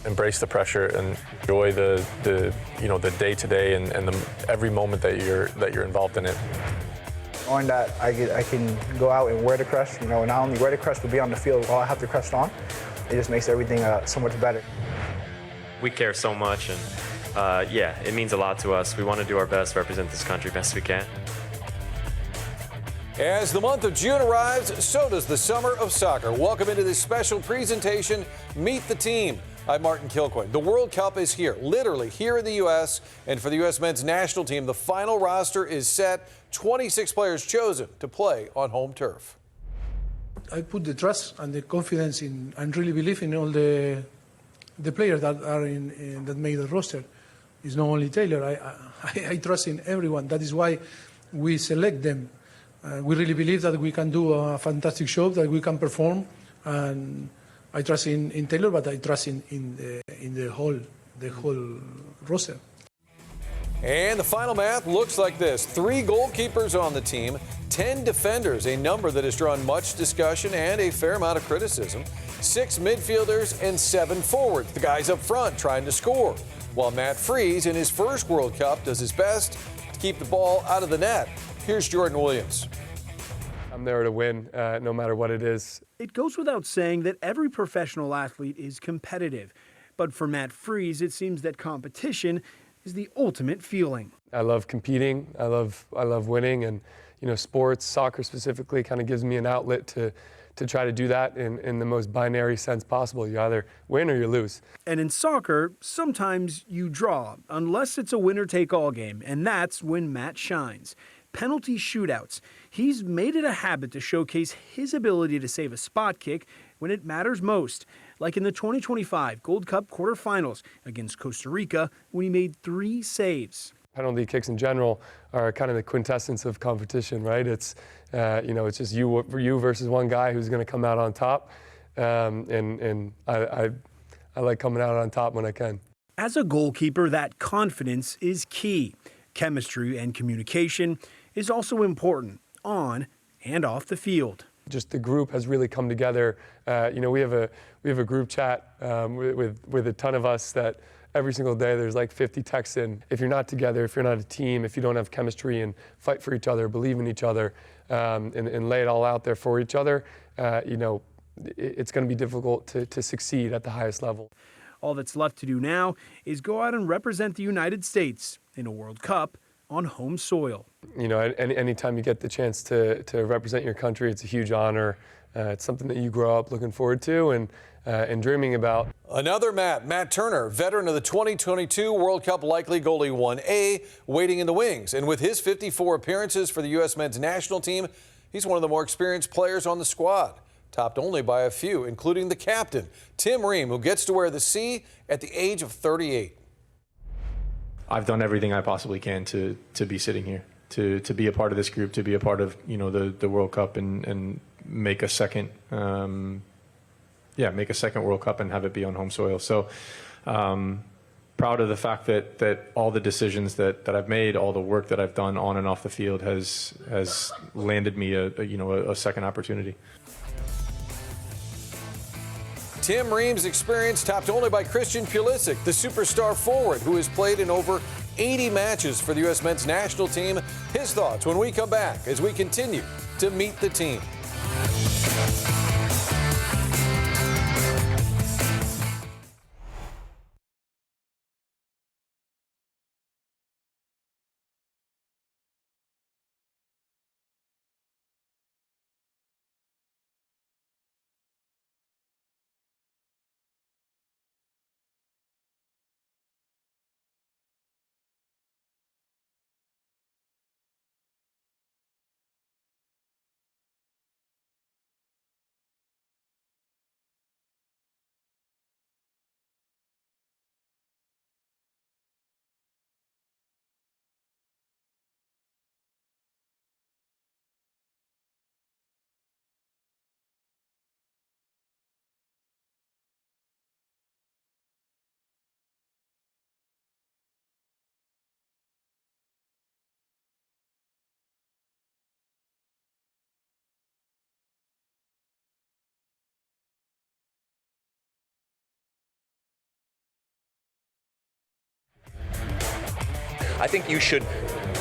embrace the pressure and enjoy the day to day and every moment that you're involved in it. Knowing that I can go out and wear the crest, not only wear the crest but be on the field while I have the crest on, it just makes everything so much better. We care so much, and yeah, it means a lot to us. We want to do our best, represent this country best we can. As the month of June arrives, so does the summer of soccer. Welcome into this special presentation, Meet the Team. I'm Martin Kilcoyne. The World Cup is here, literally here in the U.S., and for the U.S. men's national team, the final roster is set. 26 players chosen to play on home turf. I put the trust and the confidence in, and really believe in all the players that are that made the roster. It's not only Taylor. I trust in everyone. That is why we select them. We really believe that we can do a fantastic job, that we can perform, and I trust in Taylor, but I trust in the whole roster. And the final math looks like this: 3 goalkeepers on the team, 10 defenders, a number that has drawn much discussion and a fair amount of criticism, 6 midfielders and 7 forwards, the guys up front trying to score, while Matt Freese in his first World Cup does his best to keep the ball out of the net. Here's Jordan Williams. I'm there to win, no matter what it is. It goes without saying that every professional athlete is competitive. But for Matt Freese, it seems that competition is the ultimate feeling. I love competing. I love winning, and sports, soccer specifically, kind of gives me an outlet to try to do that in the most binary sense possible. You either win or you lose. And in soccer, sometimes you draw, unless it's a winner-take-all game, and that's when Matt shines. Penalty shootouts. He's made it a habit to showcase his ability to save a spot kick when it matters most, like in the 2025 Gold Cup quarterfinals against Costa Rica when he made 3 saves. Penalty kicks in general are kind of the quintessence of competition, right? It's it's just you versus one guy who's going to come out on top, and I like coming out on top when I can. As a goalkeeper, that confidence is key. Chemistry and communication is also important on and off the field. Just the group has really come together. We have a group chat with a ton of us that every single day there's like 50 texts in. If you're not together, if you're not a team, if you don't have chemistry and fight for each other, believe in each other, and lay it all out there for each other, it's going to be difficult to succeed at the highest level. All that's left to do now is go out and represent the United States in a World Cup on home soil. Anytime you get the chance to represent your country, it's a huge honor. It's something that you grow up looking forward to and dreaming about. Another Matt Turner, veteran of the 2022 World Cup, likely goalie 1A, waiting in the wings. And with his 54 appearances for the U.S. men's national team, he's one of the more experienced players on the squad, topped only by a few, including the captain, Tim Ream, who gets to wear the C at the age of 38. I've done everything I possibly can to be sitting here, to be a part of this group, to be a part of the World Cup and make a second make a second World Cup and have it be on home soil. So proud of the fact that all the decisions that I've made, all the work that I've done on and off the field has landed me a second opportunity. Tim Ream's experience topped only by Christian Pulisic, the superstar forward who has played in over 80 matches for the U.S. men's national team. His thoughts when we come back as we continue to meet the team. I think you should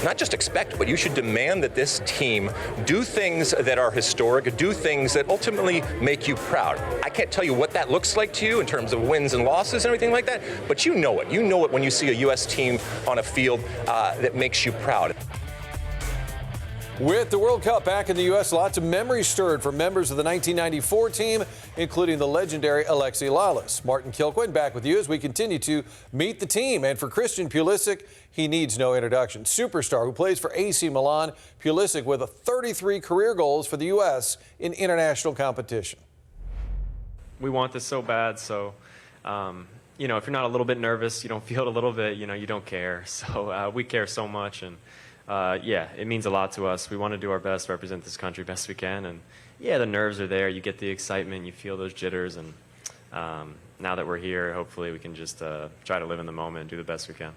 not just expect, but you should demand that this team do things that are historic, do things that ultimately make you proud. I can't tell you what that looks like to you in terms of wins and losses and everything like that, but you know it. You know it when you see a U.S. team on a field that makes you proud. With the World Cup back in the U.S., lots of memories stirred for members of the 1994 team, including the legendary Alexi Lalas. Martin Kilcoyne back with you as we continue to meet the team. And for Christian Pulisic, he needs no introduction. Superstar who plays for AC Milan, Pulisic with 33 career goals for the U.S. in international competition. We want this so bad, so you know, if you're not a little bit nervous, you don't feel it a little bit, you know, you don't care. So we care so much, and yeah, it means a lot to us. We want to do our best, represent this country best we can, and yeah, the nerves are there. You get the excitement, you feel those jitters, and now that we're here, hopefully we can just try to live in the moment and do the best we can.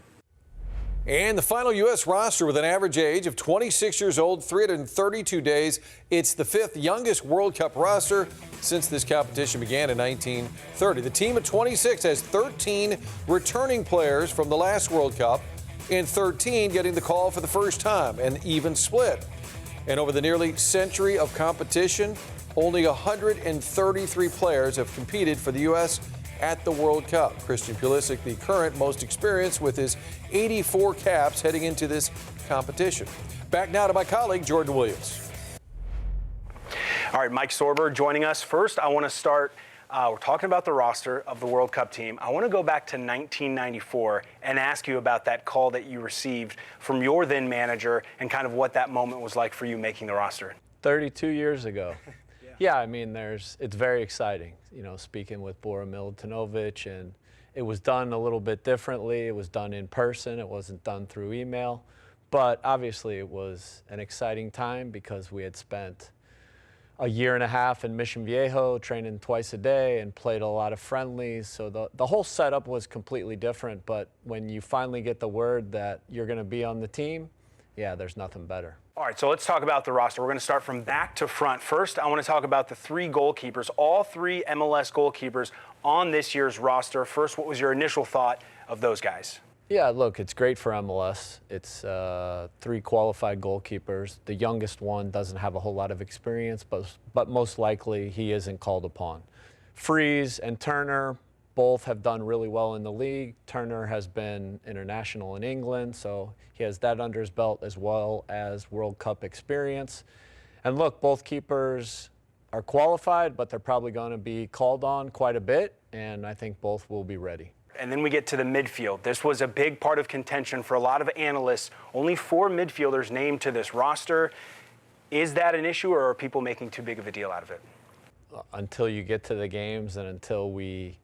And the final U.S. roster with an average age of 26 years old, 332 days. It's the 5th youngest World Cup roster since this competition began in 1930. The team at 26 has 13 returning players from the last World Cup, and 13 getting the call for the first time, an even split. And over the nearly century of competition, only 133 players have competed for the U.S. at the World Cup. Christian Pulisic, the current most experienced with his 84 caps heading into this competition. Back now to my colleague, Jordan Williams. All right, Mike Sorber joining us. First, I want to start, we're talking about the roster of the World Cup team. I want to go back to 1994 and ask you about that call that you received from your then manager and kind of what that moment was like for you making the roster. 32 years ago. Yeah, I mean, it's very exciting, you know, speaking with Bora Milutinovic, and it was done a little bit differently. It was done in person. It wasn't done through email. But obviously it was an exciting time because we had spent a year and a half in Mission Viejo, training twice a day, and played a lot of friendlies. So the whole setup was completely different. But when you finally get the word that you're going to be on the team, yeah, there's nothing better. All right, so let's talk about the roster. We're going to start from back to front. First, I want to talk about the 3 goalkeepers, all 3 MLS goalkeepers on this year's roster. First, what was your initial thought of those guys? Yeah, look, it's great for MLS. It's 3 qualified goalkeepers. The youngest one doesn't have a whole lot of experience, but most likely he isn't called upon. Freeze and Turner both have done really well in the league. Turner has been international in England, so he has that under his belt as well as World Cup experience. And look, both keepers are qualified, but they're probably going to be called on quite a bit, and I think both will be ready. And then we get to the midfield. This was a big part of contention for a lot of analysts. Only 4 midfielders named to this roster. Is that an issue, or are people making too big of a deal out of it? Until you get to the games and until we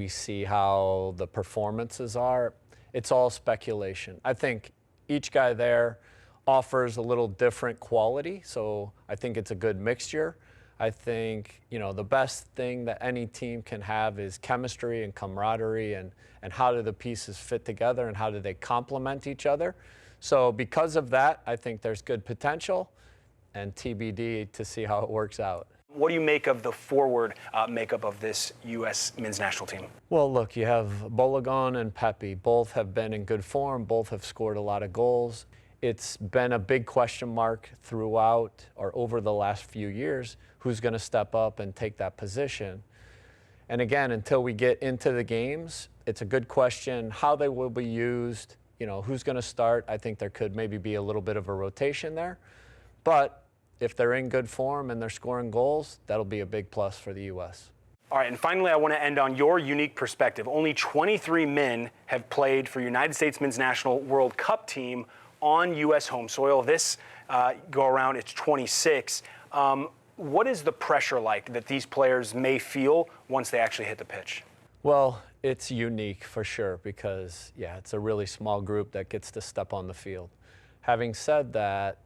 see how the performances are, it's all speculation. I think each guy there offers a little different quality, so I think it's a good mixture. I think, you know, the best thing that any team can have is chemistry and camaraderie, and how do the pieces fit together and how do they complement each other. So because of that, I think there's good potential, and TBD to see how it works out. What do you make of the forward makeup of this U.S. men's national team? Well, look, you have Bologun and Pepe. Both have been in good form. Both have scored a lot of goals. It's been a big question mark throughout or over the last few years, who's going to step up and take that position. And again, until we get into the games, it's a good question how they will be used, you know, who's going to start. I think there could maybe be a little bit of a rotation there. But if they're in good form and they're scoring goals, that'll be a big plus for the U.S. All right, and finally, I want to end on your unique perspective. Only 23 men have played for United States men's national World Cup team on U.S. home soil. This go around, it's 26. What is the pressure like that these players may feel once they actually hit the pitch? Well, it's unique for sure because, yeah, it's a really small group that gets to step on the field. Having said that,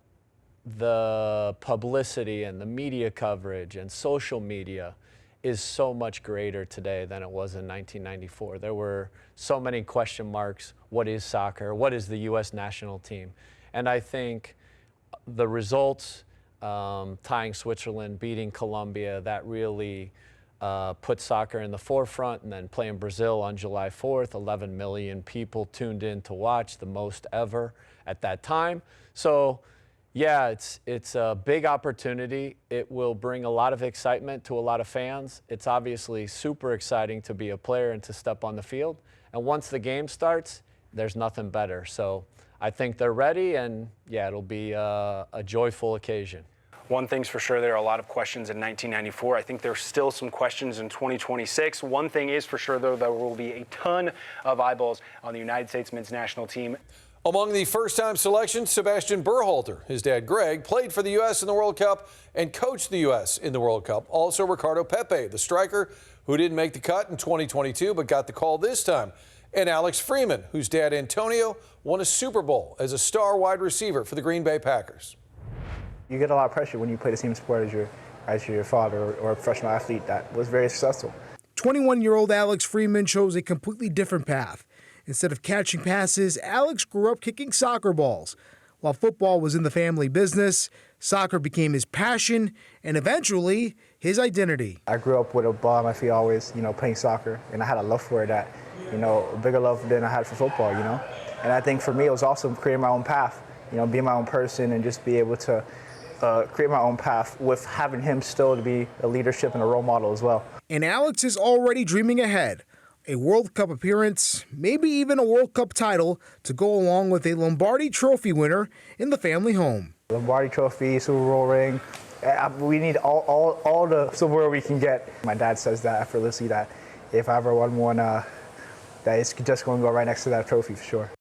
the publicity and the media coverage and social media is so much greater today than it was in 1994. There were so many question marks. What is soccer? What is the U.S. national team? And I think the results, tying Switzerland, beating Colombia, that really put soccer in the forefront, and then play in Brazil on July 4th. 11 million people tuned in to watch, the most ever at that time. So yeah, it's a big opportunity. It will bring a lot of excitement to a lot of fans. It's obviously super exciting to be a player and to step on the field. And once the game starts, there's nothing better. So I think they're ready, and yeah, it'll be a joyful occasion. One thing's for sure, there are a lot of questions in 1994. I think there's still some questions in 2026. One thing is for sure, though, there will be a ton of eyeballs on the United States men's national team. Among the first-time selections, Sebastian Berhalter. His dad, Greg, played for the U.S. in the World Cup and coached the U.S. in the World Cup. Also, Ricardo Pepe, the striker who didn't make the cut in 2022 but got the call this time. And Alex Freeman, whose dad, Antonio, won a Super Bowl as a star wide receiver for the Green Bay Packers. You get a lot of pressure when you play the same sport as your father or a professional athlete that was very successful. 21-year-old Alex Freeman chose a completely different path. Instead of catching passes, Alex grew up kicking soccer balls. While football was in the family business, soccer became his passion and eventually his identity. I grew up with a ball at my feet always, playing soccer, and I had a love for it that, a bigger love than I had for football, And I think for me, it was also creating my own path, being my own person and just be able to create my own path with having him still to be a leadership and a role model as well. And Alex is already dreaming ahead. A World Cup appearance, maybe even a World Cup title to go along with a Lombardi Trophy winner in the family home. Lombardi Trophy, Super Bowl ring, we need all the Super Bowl we can get. My dad says that effortlessly, that if I ever won one, that it's just going to go right next to that trophy for sure.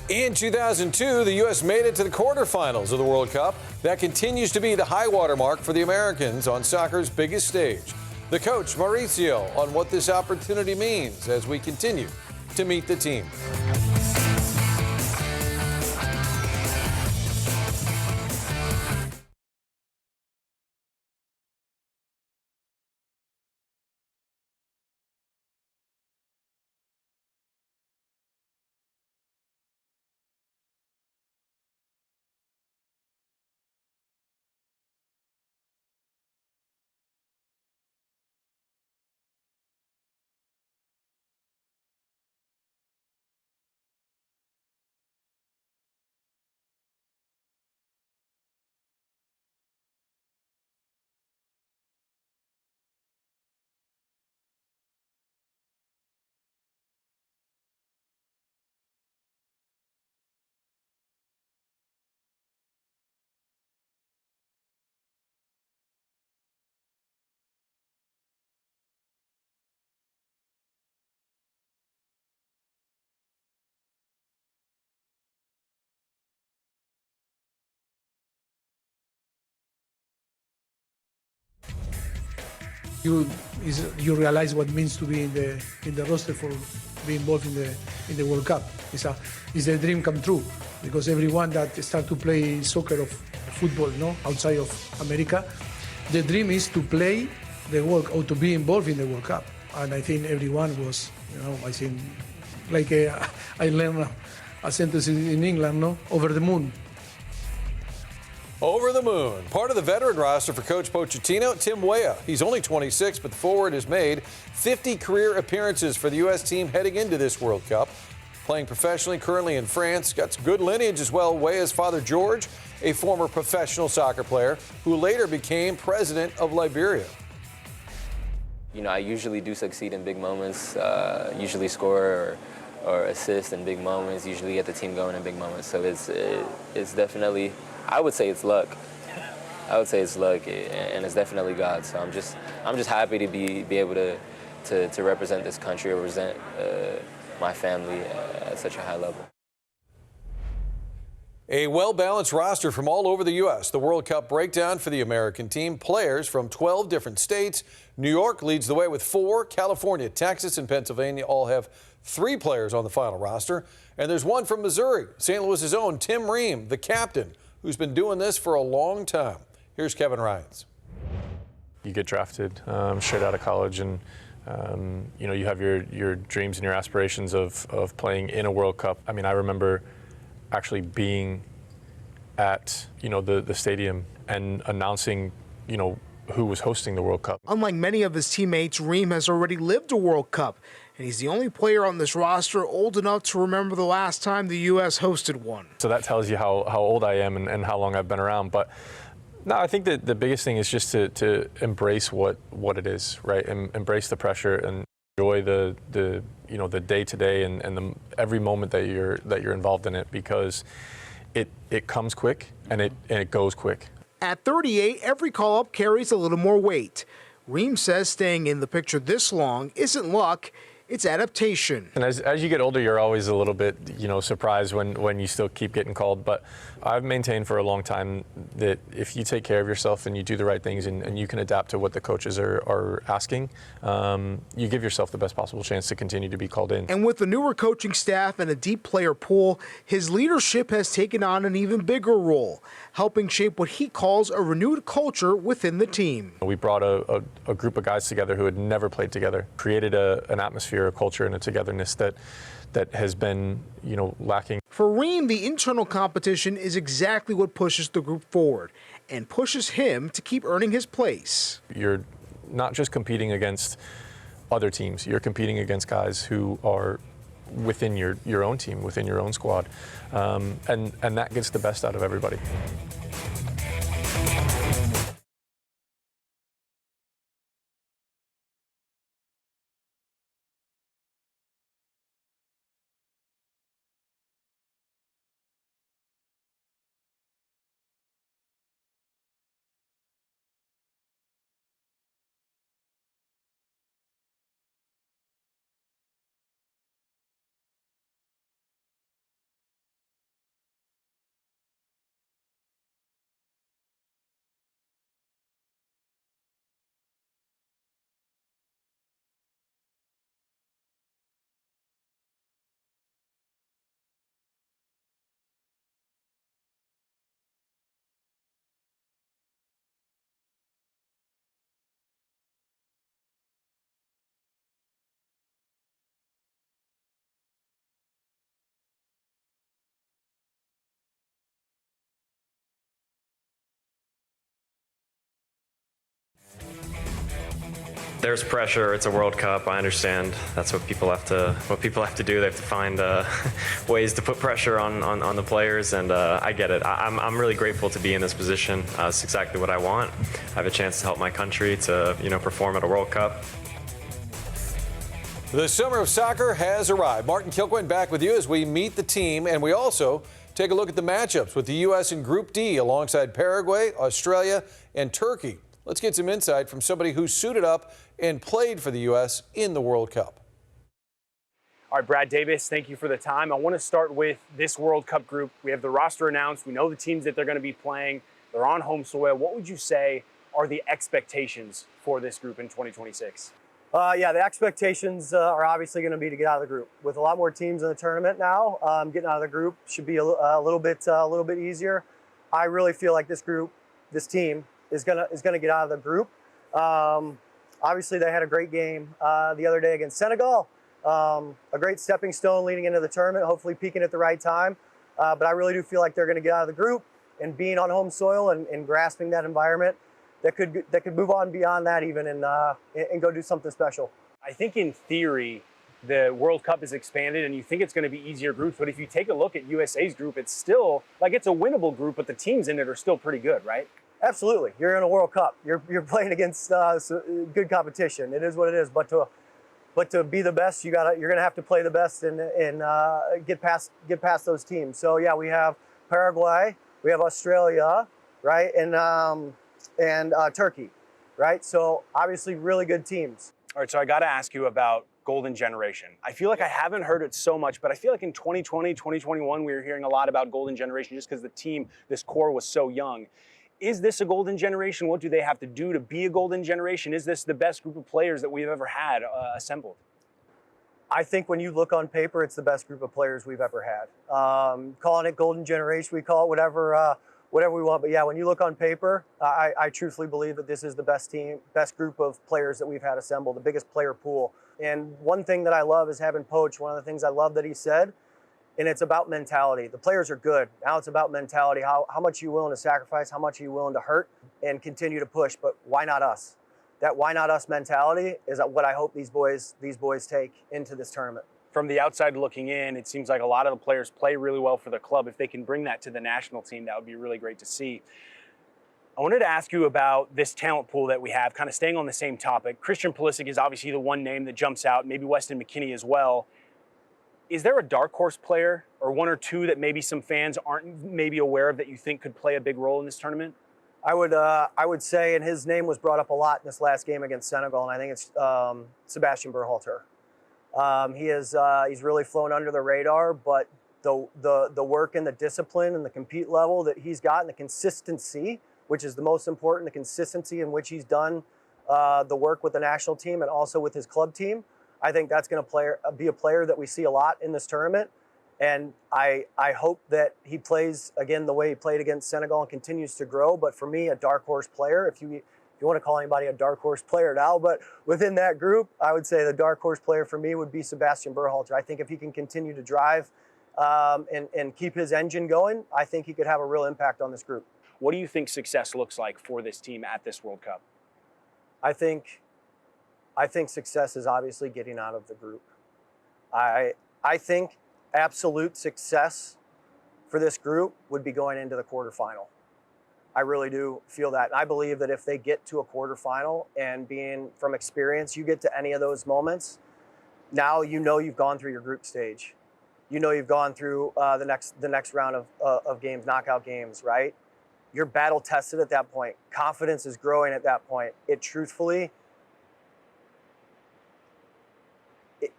In 2002, the U.S. made it to the quarterfinals of the World Cup. That continues to be the high water mark for the Americans on soccer's biggest stage. The coach, Mauricio, on what this opportunity means as we continue to meet the team. You realize what it means to be in the roster for being involved in the World Cup. It's a dream come true, because everyone that start to play soccer or football, outside of America, the dream is to play the World or to be involved in the World Cup. And I think everyone was, I think, like I learned a sentence in England, over the moon. Over the moon. Part of the veteran roster for Coach Pochettino, Tim Weah. He's only 26, but the forward has made 50 career appearances for the U.S. team heading into this World Cup. Playing professionally, currently in France. Got some good lineage as well. Weah's father, George, a former professional soccer player who later became president of Liberia. I usually do succeed in big moments, usually score or assist in big moments, usually get the team going in big moments. So it's definitely, I would say it's luck. I would say it's luck, and it's definitely God. So I'm just happy to be able to represent this country, represent my family at such a high level. A well-balanced roster from all over the U.S. The World Cup breakdown for the American team. Players from 12 different states. New York leads the way with 4. California, Texas, and Pennsylvania all have 3 players on the final roster. And there's one from Missouri, St. Louis's own Tim Ream, the captain, who's been doing this for a long time. Here's Kevin Ryans. You get drafted straight out of college, and you have your dreams and your aspirations of playing in a World Cup. I mean, I remember actually being at the stadium and announcing who was hosting the World Cup. Unlike many of his teammates, Reem has already lived a World Cup, and he's the only player on this roster old enough to remember the last time the U.S. hosted one. So that tells you how old I am and how long I've been around. But no, I think that the biggest thing is just to embrace what it is, right? And embrace the pressure and enjoy the day to day and every moment that you're involved in it, because it comes quick and it goes quick. At 38, every call-up carries a little more weight. Reem says staying in the picture this long isn't luck, it's adaptation. And as you get older, you're always a little bit, surprised when you still keep getting called. But I've maintained for a long time that if you take care of yourself and you do the right things and you can adapt to what the coaches are asking, you give yourself the best possible chance to continue to be called in. And with the newer coaching staff and a deep player pool, his leadership has taken on an even bigger role, helping shape what he calls a renewed culture within the team. We brought a group of guys together who had never played together, created an atmosphere, a culture, and a togetherness that has been, lacking. For Reem, the internal competition is exactly what pushes the group forward and pushes him to keep earning his place. You're not just competing against other teams, you're competing against guys who are within your own team, within your own squad, and that gets the best out of everybody. There's pressure. It's a World Cup. I understand. That's what people have to do. They have to find ways to put pressure on the players, and I get it. I'm really grateful to be in this position. It's exactly what I want. I have a chance to help my country to perform at a World Cup. The summer of soccer has arrived. Martin Kilcoyne back with you as we meet the team, and we also take a look at the matchups with the U.S. in Group D alongside Paraguay, Australia, and Turkey. Let's get some insight from somebody who suited up and played for the U.S. in the World Cup. All right, Brad Davis, thank you for the time. I want to start with this World Cup group. We have the roster announced. We know the teams that they're going to be playing. They're on home soil. What would you say are the expectations for this group in 2026? Yeah, the expectations are obviously going to be to get out of the group. With a lot more teams in the tournament now, getting out of the group should be a little bit easier. I really feel like this team is gonna get out of the group. Obviously, they had a great game the other day against Senegal. A great stepping stone leading into the tournament, hopefully peaking at the right time. But I really do feel like they're going to get out of the group, and being on home soil and grasping that environment, that could move on beyond that even and go do something special. I think in theory, the World Cup is expanded and you think it's going to be easier groups, but if you take a look at USA's group, it's still like it's a winnable group, but the teams in it are still pretty good, right? Absolutely. You're in a World Cup. You're playing against good competition. It is what it is. But to be the best, you're gonna have to play the best and get past those teams. So yeah, we have Paraguay, we have Australia, right, and Turkey, right. So obviously really good teams. All right. So I got to ask you about Golden Generation. I feel like I haven't heard it so much, but I feel like in 2020, 2021, we were hearing a lot about Golden Generation just because the team, this core was so young. Is this a golden generation? What do they have to do to be a golden generation? Is this the best group of players that we've ever had assembled? I think when you look on paper, it's the best group of players we've ever had. Calling it golden generation, we call it whatever we want. But yeah, when you look on paper, I truthfully believe that this is the best group of players that we've had assembled, the biggest player pool. And one thing that I love is having Poach. One of the things I love that he said And it's about mentality. The players are good. Now it's about mentality. How much are you willing to sacrifice? How much are you willing to hurt and continue to push? But why not us? That why not us mentality is what I hope these boys take into this tournament. From the outside looking in, it seems like a lot of the players play really well for the club. If they can bring that to the national team, that would be really great to see. I wanted to ask you about this talent pool that we have, kind of staying on the same topic. Christian Pulisic is obviously the one name that jumps out, maybe Weston McKennie as well. Is there a dark horse player or one or two that maybe some fans aren't maybe aware of that you think could play a big role in this tournament? I would say, and his name was brought up a lot in this last game against Senegal, and I think it's Sebastian Berhalter. He's really flown under the radar, but the work and the discipline and the compete level that he's got and the consistency, which is the most important, the consistency in which he's done the work with the national team and also with his club team. I think that's going to be a player that we see a lot in this tournament. And I hope that he plays, again, the way he played against Senegal and continues to grow. But for me, a dark horse player, if you want to call anybody a dark horse player now, but within that group, I would say the dark horse player for me would be Sebastian Berhalter. I think if he can continue to drive and keep his engine going, I think he could have a real impact on this group. What do you think success looks like for this team at this World Cup? I think success is obviously getting out of the group. I think absolute success for this group would be going into the quarterfinal. I really do feel that. And I believe that if they get to a quarterfinal and being from experience, you get to any of those moments, now you know you've gone through your group stage. You know you've gone through the next round of games, knockout games, right? You're battle tested at that point. Confidence is growing at that point.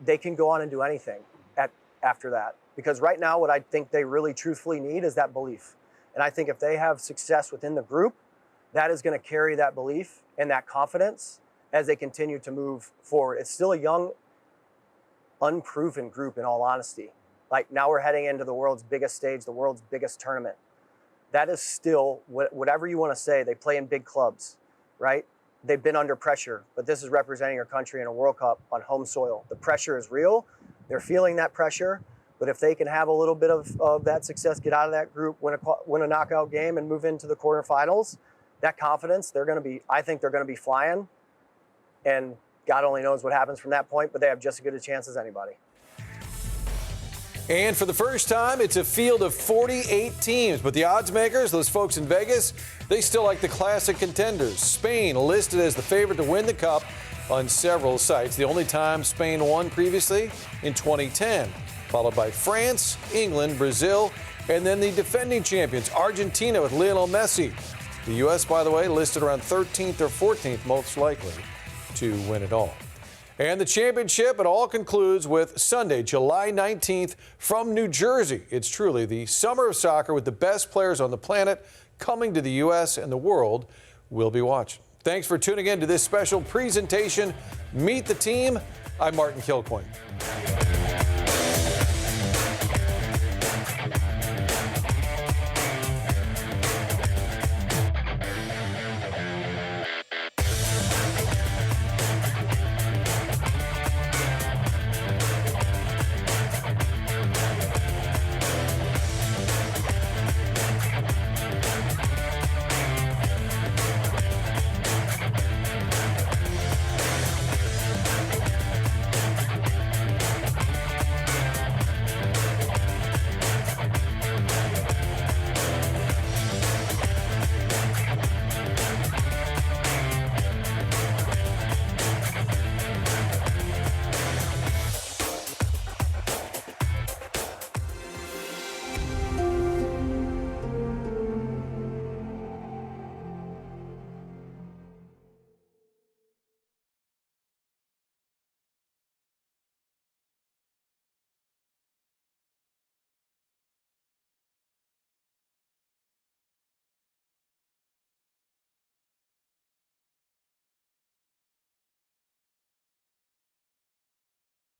They can go on and do anything after that. Because right now, what I think they really truthfully need is that belief. And I think if they have success within the group, that is going to carry that belief and that confidence as they continue to move forward. It's still a young, unproven group, in all honesty. Like, now we're heading into the world's biggest stage, the world's biggest tournament. That is still, whatever you want to say, they play in big clubs, right? They've been under pressure, but this is representing your country in a World Cup on home soil. The pressure is real. They're feeling that pressure, but if they can have a little bit of that success, get out of that group, win a knockout game, and move into the quarterfinals, that confidence, I think they're going to be flying, and God only knows what happens from that point, but they have just as good a chance as anybody. And for the first time, it's a field of 48 teams. But the odds makers, those folks in Vegas, they still like the classic contenders. Spain listed as the favorite to win the Cup on several sites. The only time Spain won previously in 2010, followed by France, England, Brazil, and then the defending champions, Argentina with Lionel Messi. The U.S., by the way, listed around 13th or 14th most likely to win it all. And the championship, it all concludes with Sunday, July 19th from New Jersey. It's truly the summer of soccer with the best players on the planet coming to the U.S. and the world will be watching. Thanks for tuning in to this special presentation, Meet the Team. I'm Martin Kilcoyne.